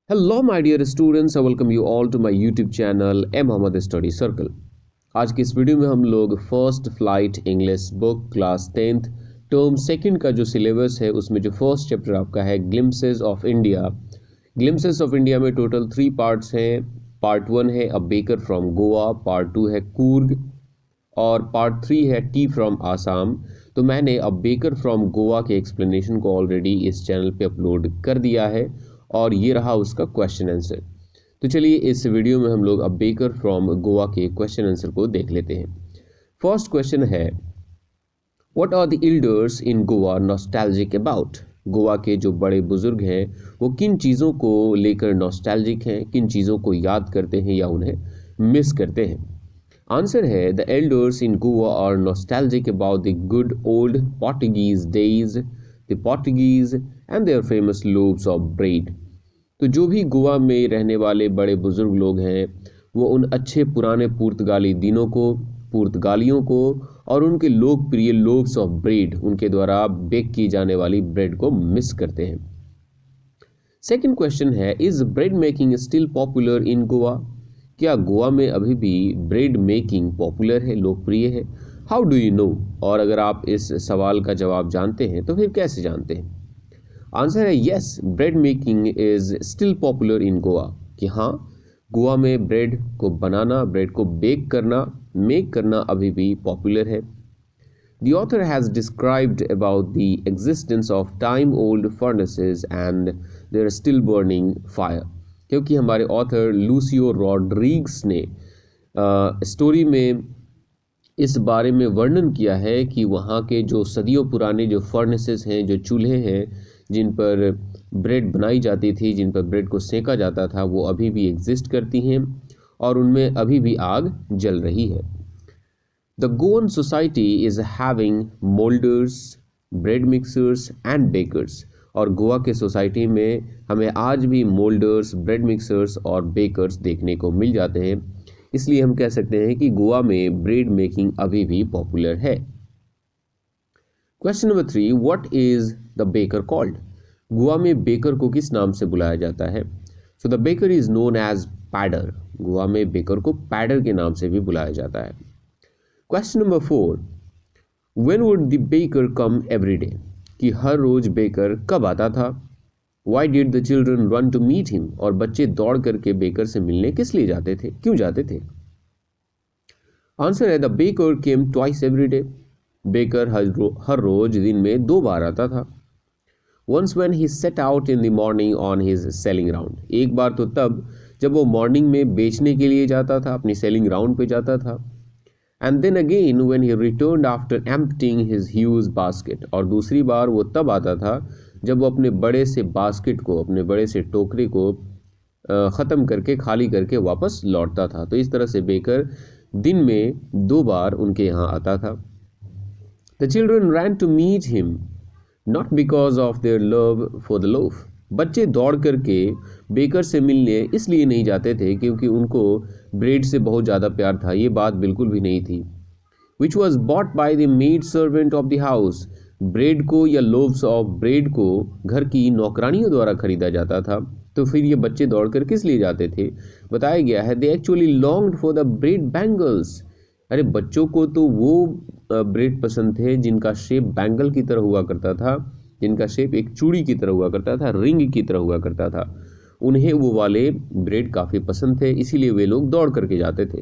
Hello my dear students, I welcome you all to my YouTube channel M Mohammed Study Circle। आज की इस video में हम लोग first flight English book class 10th term second का जो syllabus है उसमें जो फर्स्ट चैप्टर आपका है glimpses of India. Glimpses of India में टोटल 3 पार्ट्स हैं। पार्ट 1 है a baker from Goa, part 2 है कूर्ग और पार्ट 3 है टी फ्रॉम आसाम। तो मैंने अ बेकर फ्रॉम गोवा के एक्सप्लेनेशन को ऑलरेडी इस चैनल पे अपलोड कर दिया है और ये रहा उसका क्वेश्चन आंसर। तो चलिए इस वीडियो में हम लोग अ बेकर फ्रॉम गोवा के क्वेश्चन आंसर को देख लेते हैं। फर्स्ट क्वेश्चन है what are the elders in Goa nostalgic about. Goa के जो बड़े बुजुर्ग हैं वो किन चीज़ों को लेकर नॉस्टैल्जिक हैं, किन चीज़ों को याद करते हैं या उन्हें मिस करते हैं। आंसर है the elders in Goa are nostalgic about the good old Portuguese days, the Portuguese and their famous loaves of bread. तो जो भी गोवा में रहने वाले बड़े बुजुर्ग लोग हैं वो उन अच्छे पुराने पुर्तगाली दिनों को, पुर्तगालियों को और उनके लोकप्रिय लोव्स ऑफ ब्रेड, उनके द्वारा बेक की जाने वाली ब्रेड को मिस करते हैं। सेकंड क्वेश्चन है is bread making still popular in Goa. क्या गोवा में अभी भी ब्रेड मेकिंग पॉपुलर है, लोकप्रिय है? How do you know? और अगर आप इस सवाल का जवाब जानते हैं तो फिर कैसे जानते हैं? आंसर है yes, bread making is still popular in Goa. कि हाँ, गोवा में ब्रेड को बनाना, ब्रेड को बेक करना, मेक करना अभी भी पॉपुलर है। The author has described about the existence of time-old furnaces and their still burning fire। क्योंकि हमारे ऑथर लूसियो रॉड्रिग्स ने स्टोरी में इस बारे में वर्णन किया है कि वहाँ के जो सदियों पुराने जो फर्नेसेस हैं, जो चूल्हे हैं जिन पर ब्रेड बनाई जाती थी, जिन पर ब्रेड को सेका जाता था, वो अभी भी एग्जिस्ट करती हैं और उनमें अभी भी आग जल रही है। The Goan society is having molders, bread mixers and bakers। और गोवा के सोसाइटी में हमें आज भी मोल्डर्स, ब्रेड मिक्सर्स और बेकर्स देखने को मिल जाते हैं। इसलिए हम कह सकते हैं कि गोवा में ब्रेड मेकिंग अभी भी पॉपुलर है। Question number 3 what is the baker called. Goa में बेकर को किस नाम से बुलाया जाता है? So the baker is known as pader. Goa में बेकर को पैडर के नाम से भी बुलाया जाता है। Question number 4 when would the baker come every day. कि हर रोज बेकर कब आता था? Why did the children run to meet him. और बच्चे दौड़ करके बेकर से मिलने किस लिए जाते थे, क्यों जाते थे? आंसर है the baker came twice every day. Baker हर रोज दिन में 2 बार आता था। Once when he set out in the morning on his selling round. एक बार तो तब जब वो मॉर्निंग में बेचने के लिए जाता था, अपनी सेलिंग राउंड पे जाता था। And then again when he returned after emptying his huge basket. और दूसरी बार वो तब आता था जब वो अपने बड़े से बास्केट को, अपने बड़े से टोकरे को ख़त्म करके, खाली करके वापस लौटता था। तो इस तरह से बेकर दिन में 2 बार उनके यहाँ आता था। The children ran to meet him not because of their love for the loaf. बच्चे दौड़ करके बेकर से मिलने इसलिए नहीं जाते थे क्योंकि उनको ब्रेड से बहुत ज़्यादा प्यार था, ये बात बिल्कुल भी नहीं थी। Which was bought by the maid servant of the house. Bread को या लोव्स ऑफ ब्रेड को घर की नौकरानियों द्वारा खरीदा जाता था। तो फिर ये बच्चे दौड़कर किस लिए जाते थे? बताया गया है they actually longed for the bread bangles. अरे बच्चों को तो वो ब्रेड पसंद थे जिनका शेप बैंगल की तरह हुआ करता था, जिनका शेप एक चूड़ी की तरह हुआ करता था, रिंग की तरह हुआ करता था। उन्हें वो वाले ब्रेड काफ़ी पसंद थे, इसीलिए वे लोग दौड़ करके जाते थे।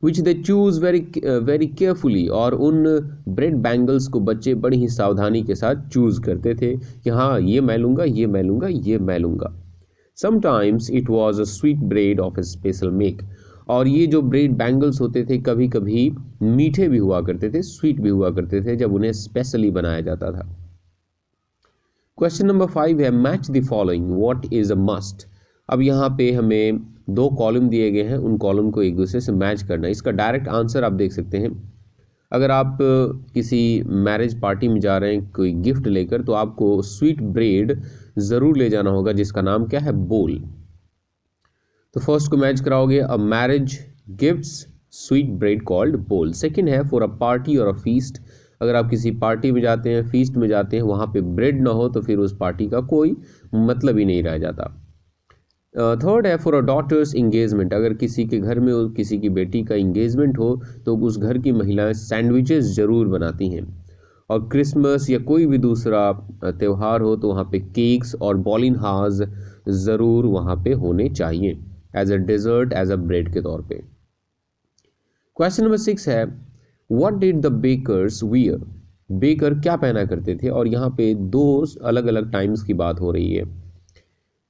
विच दे चूज वेरी केयरफुली। और उन ब्रेड बैंगल्स को बच्चे बड़ी ही सावधानी के साथ चूज करते थे कि हाँ ये मैं लूँगा, ये मैं लूँगा, ये मैं लूँगा। Sometimes it was a sweet bread of A special make. और ये जो ब्रेड बैंगल्स होते थे कभी कभी मीठे भी हुआ करते थे, स्वीट भी हुआ करते थे जब उन्हें स्पेशली बनाया जाता था। क्वेश्चन नंबर 5 है match the following what is a must. अब यहाँ पे हमें 2 कॉलम दिए गए हैं, उन कॉलम को एक दूसरे से मैच करना है। इसका डायरेक्ट आंसर आप देख सकते हैं। अगर आप किसी मैरिज पार्टी में जा रहे हैं कोई गिफ्ट लेकर, तो आपको स्वीट ब्रेड ज़रूर ले जाना होगा जिसका नाम क्या है? बोल। तो फर्स्ट को मैच कराओगे a marriage gifts sweet bread called बोल। सेकंड है फॉर अ पार्टी और अ फीस्ट। अगर आप किसी पार्टी में जाते हैं, फीस्ट में जाते हैं, वहाँ पे ब्रेड ना हो तो फिर उस पार्टी का कोई मतलब ही नहीं रह जाता। थर्ड है फॉर अ डॉटर्स इंगेजमेंट, अगर किसी के घर में किसी की बेटी का इंगेजमेंट हो तो उस घर की महिलाएं सैंडविचेस ज़रूर बनाती हैं। और क्रिसमस या कोई भी दूसरा त्यौहार हो तो वहाँ पे केक्स और बॉलिनहाज ज़रूर वहाँ पे होने चाहिए as a dessert, as a bread के तौर पे। क्वेश्चन नंबर 6 है what did the bakers wear, baker क्या पहना करते थे, और यहाँ पे दो अलग अलग टाइम्स की बात हो रही है।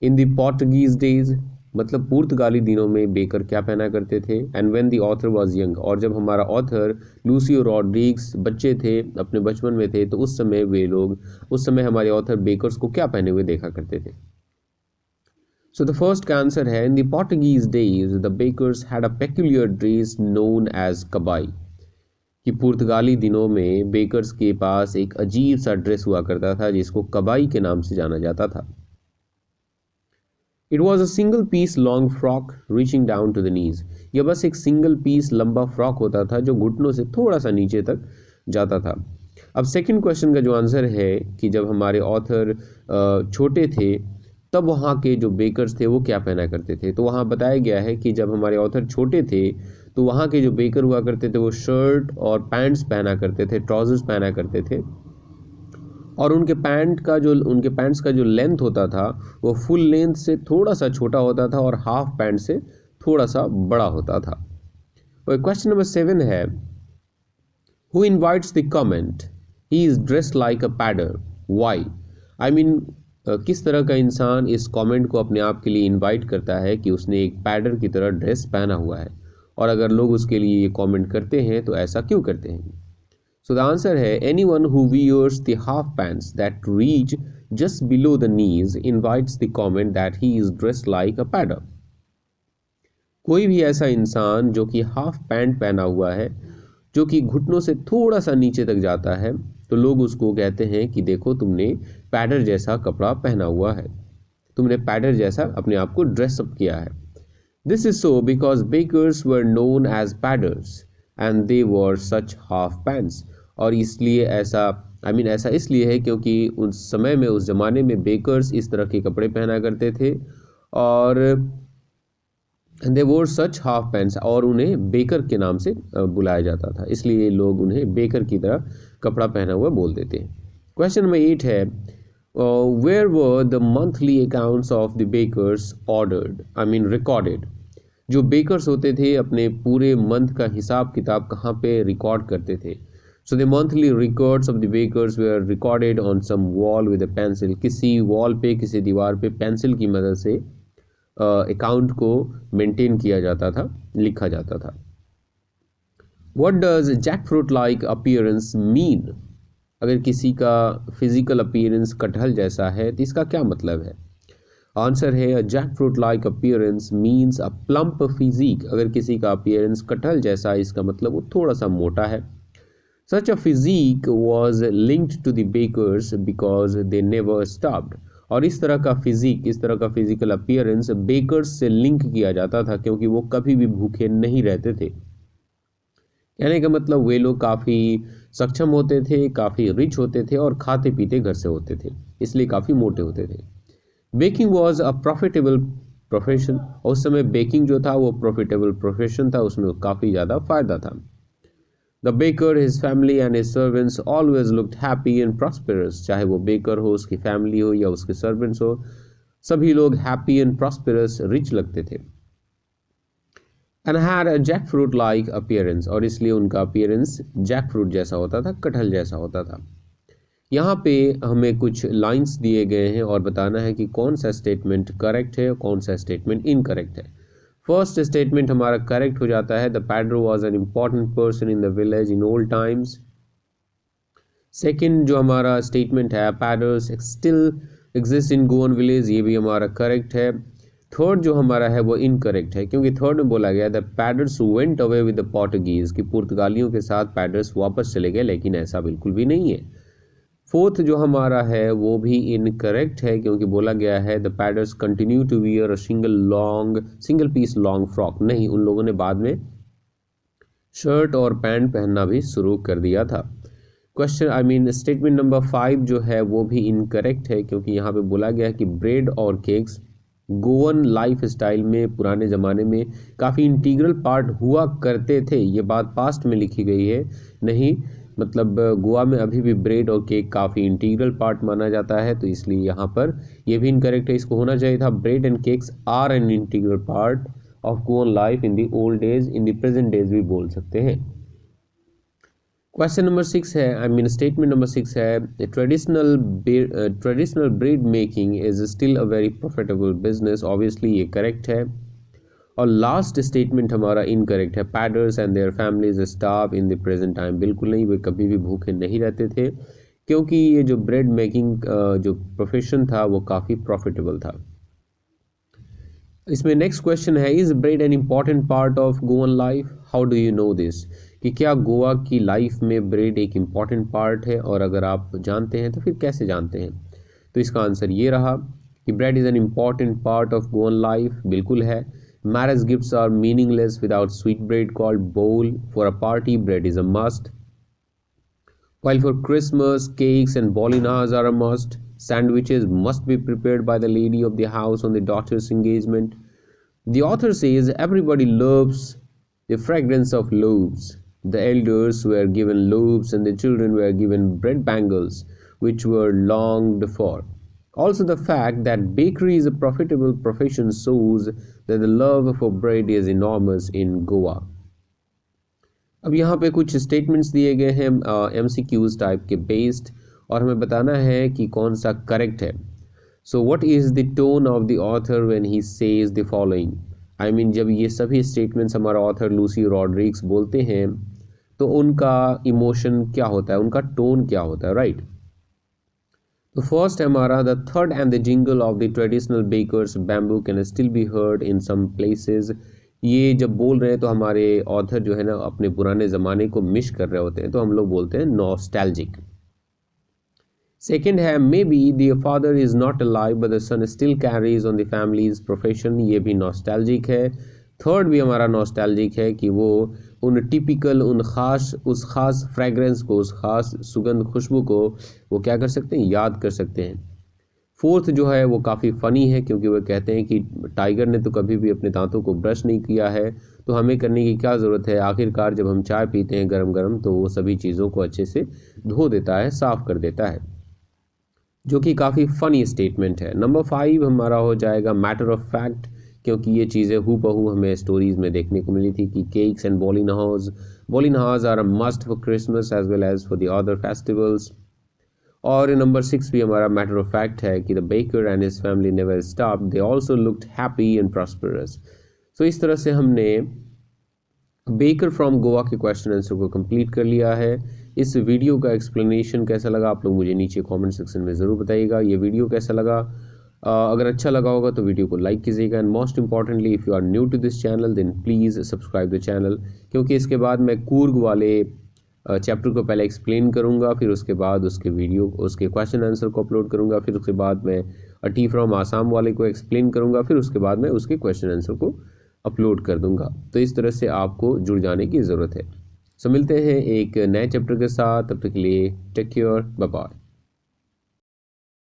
इन द पोर्टुगीज डेज, मतलब पुर्तगाली दिनों में बेकर क्या पहना करते थे, and when the author was young, और जब हमारा ऑथर लूसियो रॉड्रिग्स बच्चे थे, अपने बचपन में थे, तो उस समय हमारे ऑथर बेकर्स को क्या पहने हुए देखा करते थे। सो द फर्स्ट का आंसर है in the Portuguese days the bakers had a peculiar dress known as kabai, कि पुर्तगाली दिनों में बेकर्स के पास एक अजीब सा ड्रेस हुआ करता था जिसको कबाई के नाम से जाना जाता था। It was a single piece long frock reaching down to the knees, यह बस एक सिंगल पीस लंबा फ्रॉक होता था जो घुटनों से थोड़ा सा नीचे तक जाता था। अब सेकंड क्वेश्चन का जो आंसर है कि जब हमारे ऑथर छोटे थे तब वहाँ के जो बेकर्स थे वो क्या पहना करते थे, तो वहाँ बताया गया है कि जब हमारे ऑथर छोटे थे तो वहाँ के जो बेकर हुआ करते थे वो शर्ट और पैंट्स पहना करते थे, ट्राउजर्स पहना करते थे, और उनके पैंट्स का जो लेंथ होता था वो फुल लेंथ से थोड़ा सा छोटा होता था और हाफ पैंट से थोड़ा सा बड़ा होता था। और क्वेश्चन नंबर 7 है who invites the comment he is dressed like a pader why, I mean किस तरह का इंसान इस कमेंट को अपने आप के लिए इनवाइट करता है कि उसने एक पैडर की तरह ड्रेस पहना हुआ है, और अगर लोग उसके लिए ये कमेंट करते हैं तो ऐसा क्यों करते हैं। So the answer है anyone who wears the half pants that reach just below the knees invites the comment that he is dressed like a padder. कोई भी ऐसा इंसान जो कि हाफ पैंट पहना हुआ है जो कि घुटनों से थोड़ा सा नीचे तक जाता है तो लोग उसको कहते हैं कि देखो तुमने पैडर जैसा कपड़ा पहना हुआ है, तुमने पैडर जैसा अपने आप को ड्रेसअप किया है। This is so because bakers were known as padders and they wore such half pants. और इसलिए ऐसा इसलिए है क्योंकि उस समय में, उस ज़माने में बेकर्स इस तरह के कपड़े पहना करते थे और दे वोर सच हाफ पैंट्स, और उन्हें बेकर के नाम से बुलाया जाता था, इसलिए लोग उन्हें बेकर की तरह कपड़ा पहना हुआ बोल देते हैं। क्वेश्चन नंबर 8 है where were the monthly accounts of the bakers recorded, जो बेकर्स होते थे अपने पूरे मंथ का हिसाब किताब कहाँ पे रिकॉर्ड करते थे। So the monthly records of the bakers were recorded on some wall with a pencil, किसी वॉल पे, किसी दीवार पे पेंसिल की मदद से अकाउंट को मेंटेन किया जाता था, लिखा जाता था। What does jackfruit like appearance mean, अगर किसी का फिजिकल अपीयरेंस कटहल जैसा है तो इसका क्या मतलब है। आंसर है jackfruit like appearance means a plump physique, अगर किसी का अपीयरेंस कटहल जैसा है इसका मतलब वो थोड़ा सा मोटा है। Such a physique was linked to the bakers because they never stopped, और इस तरह का फिजिकल अपीयरेंस बेकर्स से लिंक किया जाता था क्योंकि वो कभी भी भूखे नहीं रहते थे। कहने का मतलब वे लोग काफ़ी सक्षम होते थे, काफ़ी रिच होते थे और खाते पीते घर से होते थे, इसलिए काफ़ी मोटे होते थे। Baking was a profitable profession, उस समय बेकिंग जो था वो प्रॉफिटेबल प्रोफेशन था, उसमें काफ़ी ज़्यादा फायदा था। The baker, his family and his servants always looked happy and prosperous, चाहे वो बेकर हो, उसकी फैमिली हो या उसके सर्वेंट्स हो, सभी लोग हैप्पी एंड प्रॉस्पेरस, रिच लगते थे। And had a jackfruit like appearance, और इसलिए उनका अपीयरेंस जैक फ्रूट जैसा होता था, कटहल जैसा होता था। यहाँ पे हमें कुछ लाइंस दिए गए हैं और बताना है कि कौन सा स्टेटमेंट करेक्ट है और कौन सा स्टेटमेंट इनकरेक्ट है। फर्स्ट स्टेटमेंट हमारा करेक्ट हो जाता है, the pader was an important person in the village in old times. Second जो हमारा स्टेटमेंट है, paders still exist in Goan village, ये भी हमारा करेक्ट है। थर्ड जो हमारा है वो इनकरेक्ट है क्योंकि थर्ड में बोला गया the paders went away with the Portuguese, कि पुर्तगालियों के साथ पैडर्स वापस चले गए, लेकिन ऐसा बिल्कुल भी नहीं है। फोर्थ जो हमारा है वो भी इनकरेक्ट है क्योंकि बोला गया है the paders continue to wear a single piece long frock, नहीं, उन लोगों ने बाद में शर्ट और पैंट पहनना भी शुरू कर दिया था। स्टेटमेंट नंबर 5 जो है वो भी इनकरेक्ट है क्योंकि यहाँ पे बोला गया है कि ब्रेड और केक्स गोवन लाइफ स्टाइल में पुराने ज़माने में काफ़ी इंटीग्रल पार्ट हुआ करते थे। ये बात पास्ट में लिखी गई है, नहीं मतलब गोवा में अभी भी ब्रेड और केक काफ़ी इंटीग्रल पार्ट माना जाता है, तो इसलिए यहाँ पर ये भी इनकरेक्ट है। इसको होना चाहिए था bread and cakes are an integral part of Goan life in the old days, in the present days भी बोल सकते हैं। क्वेश्चन नंबर 6 है, स्टेटमेंट नंबर 6 है, traditional bread making is still a very profitable business. Obviously ये correct है। और last statement हमारा इनकरेक्ट है, paders and their families starve in the present time. बिल्कुल नहीं, वे कभी भी भूखे नहीं रहते थे, क्योंकि ये जो ब्रेड मेकिंग जो प्रोफेशन था वो काफ़ी प्रॉफिटेबल था। इसमें नेक्स्ट क्वेश्चन है, is bread N important part of Goan life, how do you know this, कि क्या गोवा की लाइफ में ब्रेड एक इम्पॉर्टेंट पार्ट है, और अगर आप जानते हैं तो फिर कैसे जानते हैं। तो इसका आंसर ये रहा कि bread is an important part of Goan life, बिल्कुल है। Marriage gifts are meaningless without sweet bread called bol, for a party bread is a must, while for Christmas cakes and bolinas are a must. Sandwiches must be prepared by the lady of the house on the daughter's engagement. The author says everybody loves the fragrance of loaves. The elders were given loaves and the children were given bread bangles, which were longed for. Also, the fact that bakery is a profitable profession shows that the love for bread is enormous in Goa. अब यहाँ पे कुछ statements दिए गए हैं MCQs type के based, और हमें बताना है कि कौन सा करेक्ट है। So what is the tone of the author when he says the following, I mean जब ये सभी स्टेटमेंट्स हमारा ऑथर लूसी रॉड्रिग्स बोलते हैं तो उनका इमोशन क्या होता है, उनका टोन क्या होता है, राइट। तो फर्स्ट है हमारा, the third and the jingle of the traditional bakers bamboo can still be heard in some places. ये जब बोल रहे हैं तो हमारे ऑथर जो है ना अपने पुराने ज़माने को मिस कर रहे होते हैं, तो हम लोग बोलते हैं नॉस्टैल्जिक। सेकेंड है, maybe the father is not alive but the son still carries on the family's profession, ये भी नॉस्टैल्जिक है। थर्ड भी हमारा नॉस्टैल्जिक है कि वो उन टिपिकल उस खास फ्रेगरेंस को, उस खास सुगंध खुशबू को वो क्या कर सकते हैं, याद कर सकते हैं। फोर्थ जो है वो काफ़ी फ़नी है, क्योंकि वो कहते हैं कि टाइगर ने तो कभी भी अपने दांतों को ब्रश नहीं किया है, तो हमें करने की क्या ज़रूरत है, आखिरकार जब हम चाय पीते हैं गरम गरम तो वो सभी चीज़ों को अच्छे से धो देता है, साफ़ कर देता है, जो कि काफ़ी फ़नी स्टेटमेंट है। नंबर 5 हमारा हो जाएगा मैटर ऑफ फैक्ट, क्योंकि ये चीज़ें हूबहू हमें स्टोरीज़ में देखने को मिली थी कि cakes and bolinhas are a must for Christmas as well as for the other festivals. और नंबर 6 भी हमारा मैटर ऑफ फैक्ट है कि the baker and his family never stop, they also looked happy and prosperous. So इस तरह से हमने baker from Goa के क्वेश्चन आंसर को कंप्लीट कर लिया है। इस वीडियो का एक्सप्लेनेशन कैसा लगा आप लोग मुझे नीचे कमेंट सेक्शन में ज़रूर बताइएगा। ये वीडियो कैसा लगा, अगर अच्छा लगा होगा तो वीडियो को लाइक कीजिएगा, and most importantly if you are new to this channel then please subscribe the channel, क्योंकि इसके बाद मैं कूर्ग वाले चैप्टर को पहले एक्सप्लेन करूंगा, फिर उसके बाद उसके क्वेश्चन आंसर को अपलोड करूंगा, फिर उसके बाद मैं टी फ्रॉम आसाम वाले को एक्सप्लेन करूंगा, फिर उसके बाद मैं उसके क्वेश्चन आंसर को अपलोड कर दूंगा। तो इस तरह से आपको जुड़ जाने की ज़रूरत है। सो मिलते हैं एक नए चैप्टर के साथ, तब तक के लिए टेक केयर, बाय बाय।